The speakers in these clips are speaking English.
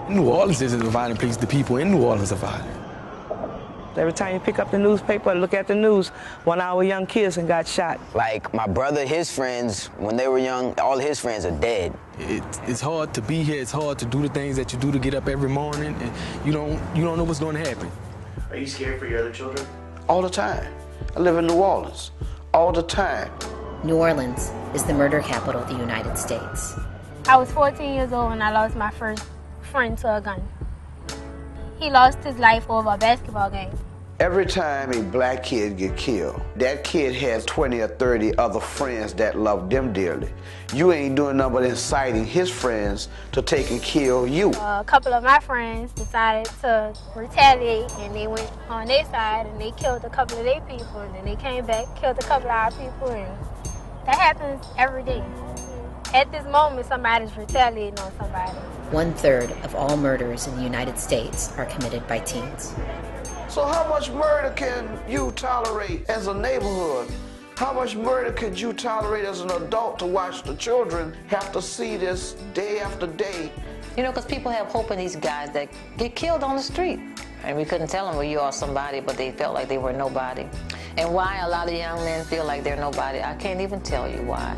New Orleans isn't a violent place. The people in New Orleans are violent. Every time you pick up the newspaper and look at the news, 1 hour young kids and got shot. Like my brother, his friends, when they were young, all his friends are dead. It's hard to be here. It's hard to do the things that you do to get up every morning, and you don't know what's going to happen. Are you scared for your other children? All the time. I live in New Orleans. All the time. New Orleans is the murder capital of the United States. I was 14 years old when I lost my first friend to a gun. He lost his life over a basketball game. Every time a black kid get killed, that kid has 20 or 30 other friends that love them dearly. You ain't doing nothing but inciting his friends to take and kill you. A couple of my friends decided to retaliate, and they went on their side and they killed a couple of their people, and then they came back, killed a couple of our people, and that happens every day. At this moment, somebody's retaliating on somebody. 1/3 of all murders in the United States are committed by teens. So how much murder can you tolerate as a neighborhood? How much murder could you tolerate as an adult to watch the children have to see this day after day? You know, because people have hope in these guys that get killed on the street. And we couldn't tell them, well, you are somebody, but they felt like they were nobody. And why a lot of young men feel like they're nobody, I can't even tell you why.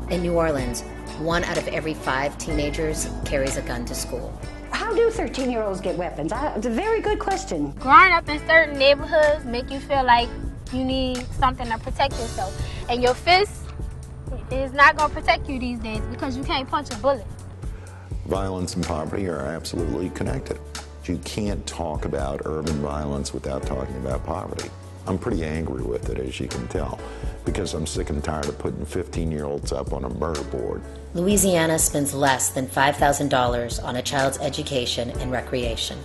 In New Orleans, 1 out of every 5 teenagers carries a gun to school. How do 13-year-olds get weapons? It's a very good question. Growing up in certain neighborhoods make you feel like you need something to protect yourself. And your fist is not going to protect you these days because you can't punch a bullet. Violence and poverty are absolutely connected. You can't talk about urban violence without talking about poverty. I'm pretty angry with it, as you can tell, because I'm sick and tired of putting 15-year-olds up on a murder board. Louisiana spends less than $5,000 on a child's education and recreation,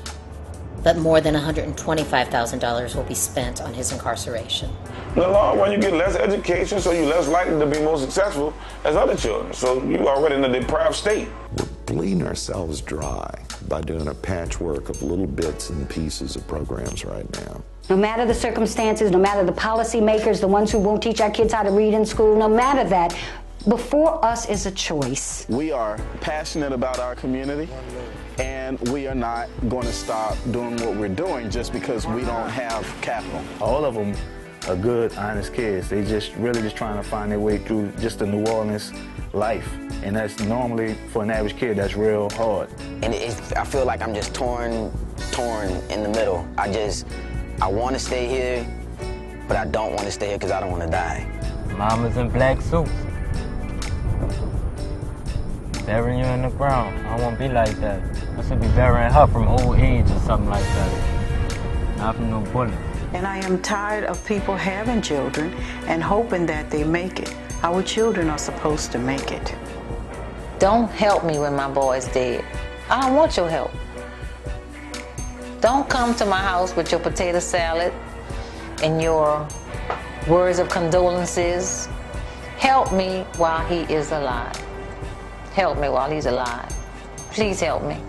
but more than $125,000 will be spent on his incarceration. In the long run, you get less education, so you're less likely to be more successful as other children. So you're already in a deprived state. We're bleeding ourselves dry by doing a patchwork of little bits and pieces of programs right now. No matter the circumstances, no matter the policymakers, the ones who won't teach our kids how to read in school, no matter that, before us is a choice. We are passionate about our community, and we are not going to stop doing what we're doing just because we don't have capital. All of them are good, honest kids. They really just trying to find their way through just the New Orleans life. And that's normally, for an average kid, that's real hard. And I feel like I'm just torn in the middle. I want to stay here, but I don't want to stay here because I don't want to die. Mama's in black suits. Burying you in the ground. I won't be like that. I should be burying her from old age or something like that. Not from no bullet. And I am tired of people having children and hoping that they make it. Our children are supposed to make it. Don't help me when my boy's dead. I don't want your help. Don't come to my house with your potato salad and your words of condolences. Help me while he is alive. Help me while he's alive. Please help me.